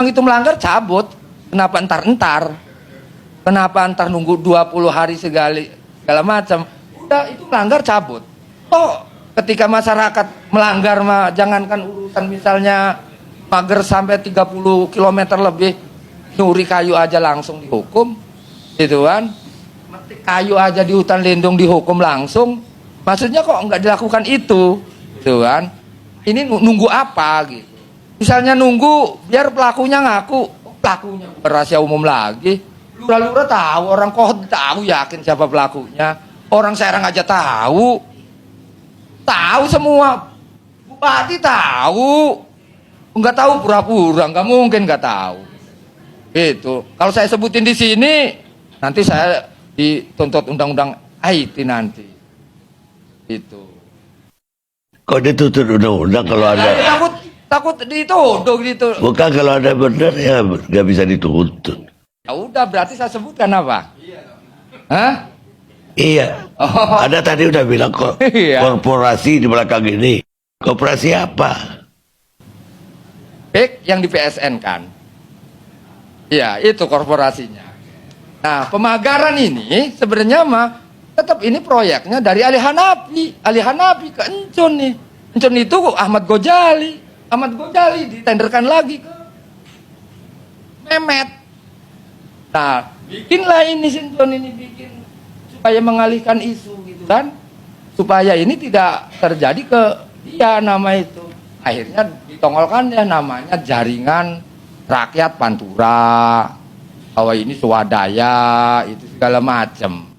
Yang itu melanggar cabut. Kenapa entar-entar? Kenapa entar nunggu 20 hari segala macam? Udah itu melanggar cabut. Oh, ketika masyarakat melanggar jangankan urusan misalnya pagar sampai 30 km lebih nyuri kayu aja langsung dihukum. Gitu kan? Metik kayu aja di hutan lindung dihukum langsung. Maksudnya kok nggak dilakukan itu? Gitu kan? Ini nunggu apa gitu? Misalnya nunggu biar pelakunya ngaku, pelakunya rahasia umum lagi. Lurah-lurah tahu, orang Kohot tahu yakin siapa pelakunya. Orang Serang aja tahu. Tahu semua. Bupati tahu. Enggak tahu pura-pura, enggak mungkin enggak tahu. Itu. Kalau saya sebutin di sini, nanti saya dituntut undang-undang IT nanti. Itu. Kok dituntut undang-undang kalau ada? Takut dituduh gitu. Bukan, kalau ada benar ya nggak bisa dituntut. Ya udah, berarti saya sebutkan apa? Hah? Iya. Oh. Ada tadi udah bilang kok Iya. korporasi di belakang ini. Korporasi apa? PIK yang di PSN kan. Iya, itu korporasinya. Nah, pemagaran ini sebenarnya tetap ini proyeknya dari Ali Hanafi ke Encon nih. Encon itu Ahmad Ghazali ditenderkan lagi ke Mehmet. Nah, bikinlah ini Encon ini bikin supaya mengalihkan isu gitu kan. Supaya ini tidak terjadi ke dia nama itu. Akhirnya ditongolkan ya namanya Jaringan Rakyat Pantura. Bahwa ini swadaya, itu segala macam.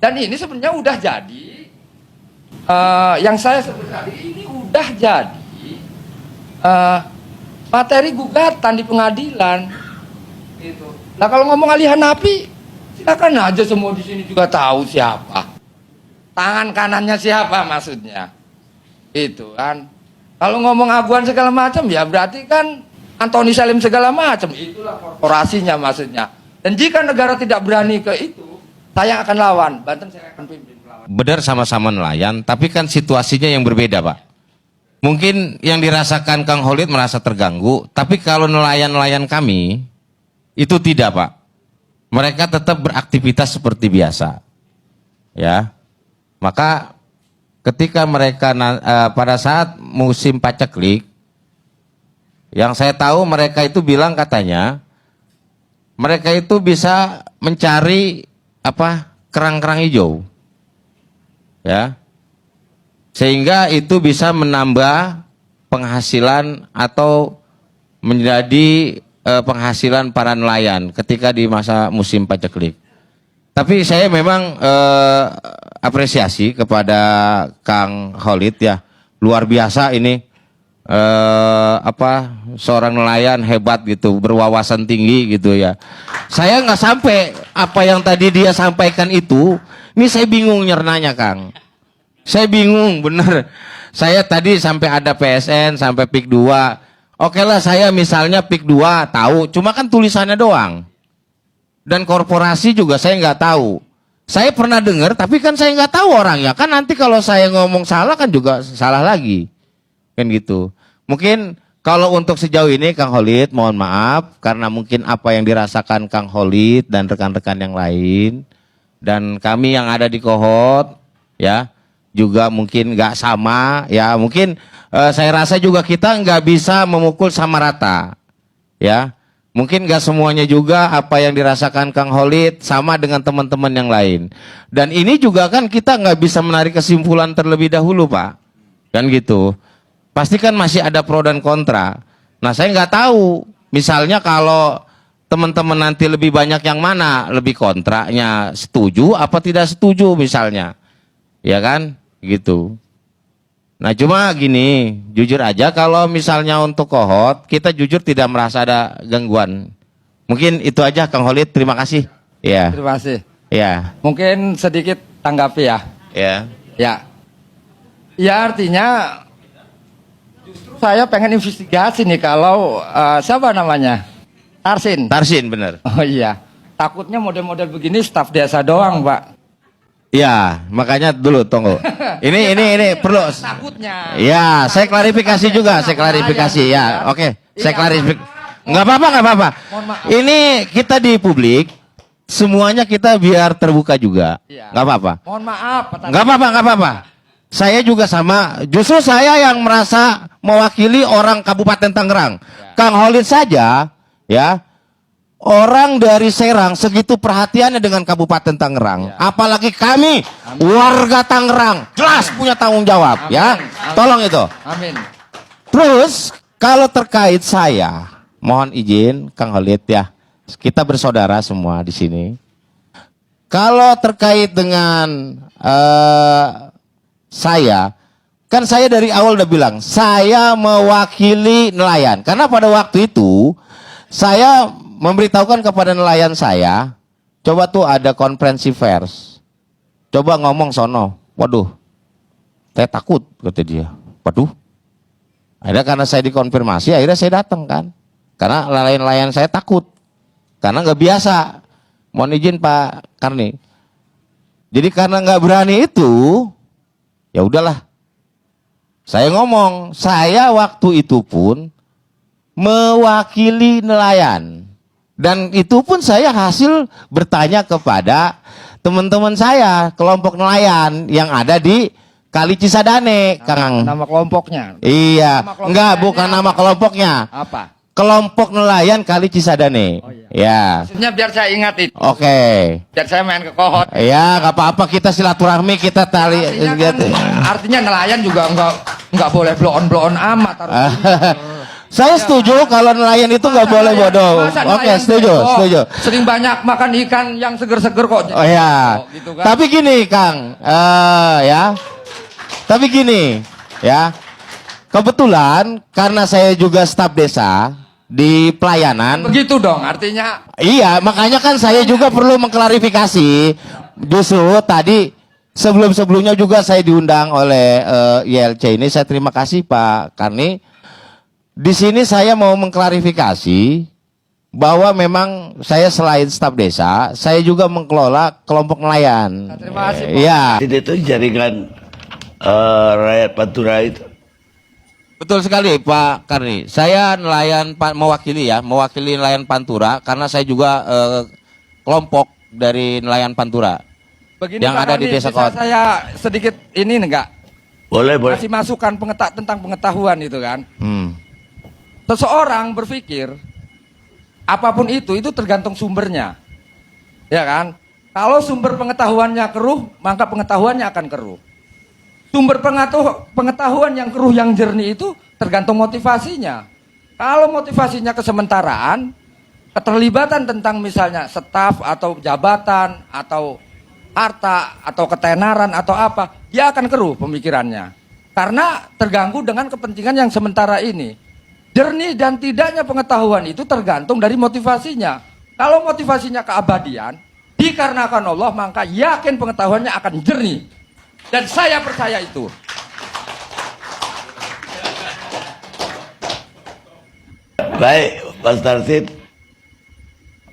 Dan ini sebenarnya udah jadi. Yang saya sebut tadi ini udah jadi materi gugatan di pengadilan. Gitu. Nah kalau ngomong Ali Hanafi, silakan aja semua di sini juga tahu siapa. Tangan kanannya siapa maksudnya. Itu kan. Kalau ngomong aguan segala macam ya berarti kan Antoni Salim segala macam. Itulah korporasinya maksudnya. Dan jika negara tidak berani ke itu, saya akan lawan. Banten saya akan pimpin lawan. Benar sama-sama nelayan, tapi kan situasinya yang berbeda, Pak. Mungkin yang dirasakan Kang Khalid merasa terganggu, tapi kalau nelayan-nelayan kami itu tidak, Pak. Mereka tetap beraktivitas seperti biasa. Ya. Maka ketika mereka pada saat musim paceklik, yang saya tahu mereka itu bilang katanya mereka itu bisa mencari kerang-kerang hijau. Ya. Sehingga itu bisa menambah penghasilan atau menjadi penghasilan para nelayan ketika di masa musim paceklik. Tapi saya memang apresiasi kepada Kang Khalid ya, luar biasa ini seorang nelayan hebat gitu, berwawasan tinggi gitu ya. Saya nggak sampai apa yang tadi dia sampaikan itu, ini saya bingung nyernanya Kang. Saya bingung bener. Saya tadi sampai ada PSN, sampai PIK 2. Oke lah saya misalnya PIK 2 tahu, cuma kan tulisannya doang. Dan korporasi juga saya nggak tahu. Saya pernah dengar, tapi kan saya nggak tahu orangnya. Kan nanti kalau saya ngomong salah kan juga salah lagi. Kan gitu. Mungkin kalau untuk sejauh ini Kang Khalid mohon maaf. Karena mungkin apa yang dirasakan Kang Khalid dan rekan-rekan yang lain. Dan kami yang ada di Kohot ya juga mungkin nggak sama. Ya mungkin saya rasa juga kita nggak bisa memukul sama rata. Ya. Mungkin gak semuanya juga apa yang dirasakan Kang Khalid sama dengan teman-teman yang lain. Dan ini juga kan kita nggak bisa menarik kesimpulan terlebih dahulu Pak. Kan gitu. Pasti kan masih ada pro dan kontra. Nah saya nggak tahu. Misalnya kalau teman-teman nanti lebih banyak yang mana? Lebih kontranya setuju apa tidak setuju misalnya. Ya kan? Gitu. Nah cuma gini, jujur aja kalau misalnya untuk Kohot, kita jujur tidak merasa ada gangguan. Mungkin itu aja Kang Khalid, terima kasih. Ya. Terima kasih. Ya. Mungkin sedikit tanggapi ya. Ya. Ya. Ya artinya justru saya pengen investigasi nih kalau siapa namanya? Tarsin. Tarsin bener. Oh iya. Takutnya model-model begini staf desa doang, Pak. Ya, makanya dulu tunggu. Ini perlu. Takutnya. Ya, saya klarifikasi juga, saya klarifikasi ya. Oke, saya Nggak apa-apa, nggak apa-apa. Mohon maaf. Ini kita di publik, semuanya kita biar terbuka juga. Iya. Nggak apa-apa. Mohon maaf, Pak Tarno. Nggak apa-apa, nggak apa-apa. Saya juga sama. Justru saya yang merasa mewakili orang Kabupaten Tangerang. Kang Holid saja, ya, orang dari Serang segitu perhatiannya dengan Kabupaten Tangerang. Apalagi kami, warga Tangerang, jelas punya tanggung jawab, ya. Amin. Tolong itu. Amin. Terus kalau terkait saya, mohon izin Kang Holid ya, kita bersaudara semua di sini. Kalau terkait dengan saya, kan saya dari awal udah bilang saya mewakili nelayan. Karena pada waktu itu saya memberitahukan kepada nelayan saya, coba tuh ada konferensi pers, coba ngomong sono. Waduh, saya takut kata dia. Waduh. Akhirnya karena saya dikonfirmasi, akhirnya saya datang kan. Karena nelayan-nelayan saya takut. Karena nggak biasa. Mohon izin Pak Karni. Jadi karena nggak berani itu, ya udahlah. Saya ngomong, saya waktu itu pun mewakili nelayan. Dan itu pun saya hasil bertanya kepada teman-teman saya, kelompok nelayan yang ada di Kali Cisadane, Kang. Nama kelompoknya. Iya, Nama kelompoknya enggak bukan apa? nama kelompoknya. Apa? Kelompok nelayan Kali Cisadane. Oh, iya. Ya. Maksudnya biar saya ingat itu. Oke. Biar saya main ke kohot. Ya, nggak apa-apa, kita silaturahmi, kita tali Artinya nelayan juga nggak boleh blow on amat. Saya setuju kalau nelayan itu nggak boleh bodoh. Masa Oke, nelayan setuju, bego? setuju. Sering banyak makan ikan yang seger-seger kok. Oh ya. Gitu kan. Tapi gini, Kang, ya. Tapi gini, ya. Kebetulan karena saya juga staf desa di pelayanan. Begitu dong, artinya Iya, makanya kan saya juga perlu mengklarifikasi. Justru tadi sebelum-sebelumnya juga saya diundang oleh ILC ini. Saya terima kasih Pak Karni. Di sini saya mau mengklarifikasi bahwa memang saya selain staf desa, saya juga mengelola kelompok nelayan. Terima kasih, Pak. Iya. Jadi itu jaringan rakyat Pantura itu. Betul sekali Pak Karni. Saya nelayan mewakili nelayan Pantura karena saya juga kelompok dari nelayan Pantura. begini Yang Pak ada di Karni, Desa bisa Kohot. saya sedikit ini enggak Boleh, boleh. kasih masukan tentang pengetahuan itu kan. Seseorang berpikir apapun itu tergantung sumbernya. Ya kan? Kalau sumber pengetahuannya keruh, maka pengetahuannya akan keruh. Sumber pengetahuan yang keruh yang jernih itu tergantung motivasinya. Kalau motivasinya kesementaraan, keterlibatan tentang misalnya staf atau jabatan atau harta atau ketenaran atau apa, dia akan keruh pemikirannya. Karena terganggu dengan kepentingan yang sementara ini. Jernih dan tidaknya pengetahuan itu tergantung dari motivasinya. Kalau motivasinya keabadian, dikarenakan Allah, maka yakin pengetahuannya akan jernih. Dan saya percaya itu. Baik, Mas Tarsid.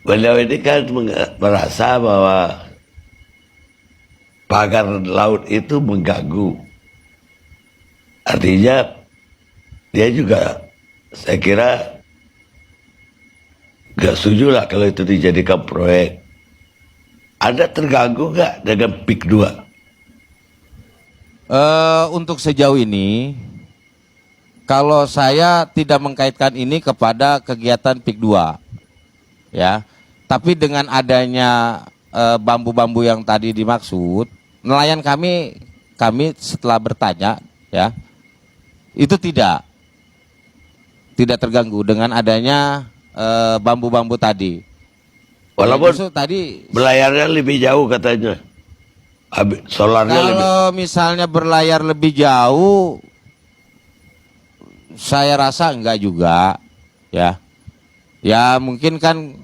Beliau ini kan merasa bahwa pagar laut itu mengganggu. Artinya dia juga, saya kira, gak setuju lah kalau itu dijadikan proyek. Anda terganggu gak dengan PIK 2? Untuk sejauh ini, kalau saya tidak mengkaitkan ini kepada kegiatan PIK 2, ya. Tapi dengan adanya bambu-bambu yang tadi dimaksud, nelayan kami setelah bertanya, ya, itu tidak terganggu dengan adanya bambu-bambu tadi. Walaupun Justru tadi belayarnya lebih jauh katanya. Solarnya lebih. kalau misalnya berlayar lebih jauh, saya rasa enggak juga, ya. Ya mungkin kan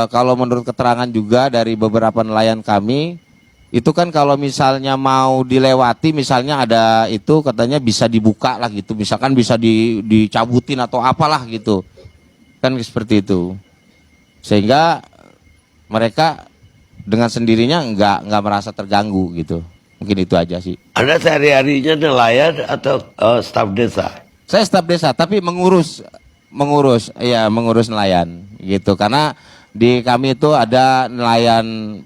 kalau menurut keterangan juga dari beberapa nelayan kami, itu kan kalau misalnya mau dilewati, misalnya ada itu katanya bisa dibuka lah gitu, misalkan bisa dicabutin atau apalah gitu, kan seperti itu, sehingga mereka dengan sendirinya nggak merasa terganggu gitu. Mungkin itu aja sih. Anda sehari-harinya nelayan atau staf desa? Saya staf desa tapi mengurus mengurus nelayan gitu. Karena di kami itu ada nelayan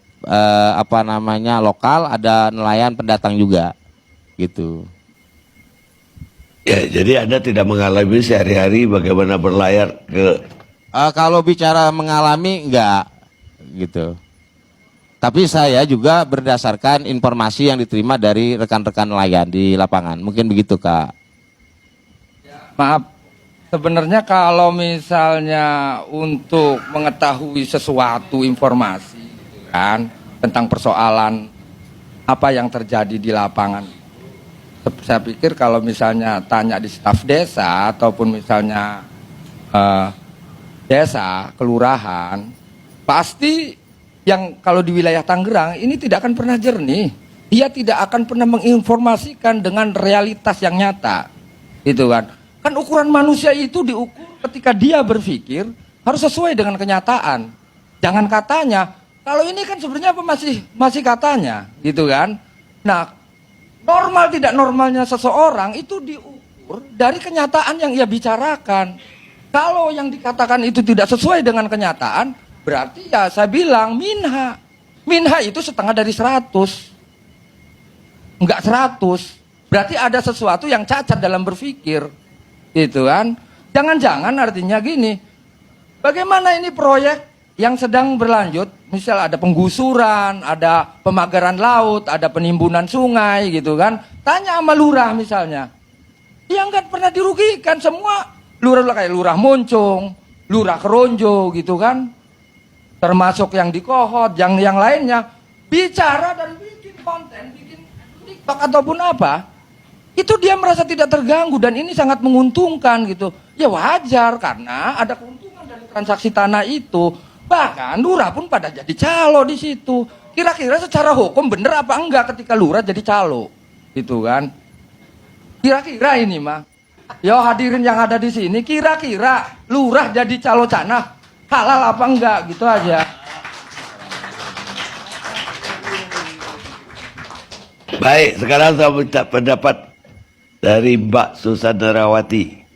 lokal, ada nelayan pendatang juga gitu. Ya, jadi Anda tidak mengalami sehari-hari bagaimana berlayar ke... Kalau bicara mengalami enggak gitu. Tapi saya juga berdasarkan informasi yang diterima dari rekan-rekan nelayan di lapangan. Mungkin begitu, Kak. Maaf, sebenarnya kalau misalnya untuk mengetahui sesuatu informasi kan tentang persoalan apa yang terjadi di lapangan, saya pikir kalau misalnya tanya di staf desa ataupun misalnya desa, kelurahan, pasti yang kalau di wilayah Tangerang ini tidak akan pernah jernih. Dia tidak akan pernah menginformasikan dengan realitas yang nyata. Gitu kan. Kan ukuran manusia itu diukur ketika dia berpikir harus sesuai dengan kenyataan. Jangan katanya. Kalau ini kan sebenarnya apa masih katanya, gitu kan. Nah, normal tidak normalnya seseorang itu diukur dari kenyataan yang ia bicarakan. Kalau yang dikatakan itu tidak sesuai dengan kenyataan, berarti ya saya bilang minha. Minha itu setengah dari 100. Enggak 100. Berarti ada sesuatu yang cacat dalam berpikir. Gitu kan. Jangan-jangan artinya gini. Bagaimana ini proyek yang sedang berlanjut, misal ada penggusuran, ada pemagaran laut, ada penimbunan sungai gitu kan. Tanya sama lurah misalnya. Dia nggak pernah dirugikan semua. Lurah kayak lurah Moncong, lurah Keronjo gitu kan. Termasuk yang di Kohot, yang lainnya. Bicara dan bikin konten, bikin TikTok ataupun apa. Itu dia merasa tidak terganggu dan ini sangat menguntungkan gitu. Ya wajar karena ada keuntungan dari transaksi tanah itu. Bahkan lurah pun pada jadi calo di situ. Kira-kira secara hukum bener apa enggak ketika lurah jadi calo? Gitu kan. Kira-kira ini mah. Yo hadirin yang ada di sini, kira-kira lurah jadi calo tanah halal apa enggak? Gitu aja. Baik, sekarang saya minta pendapat dari Mbak Susandarawati.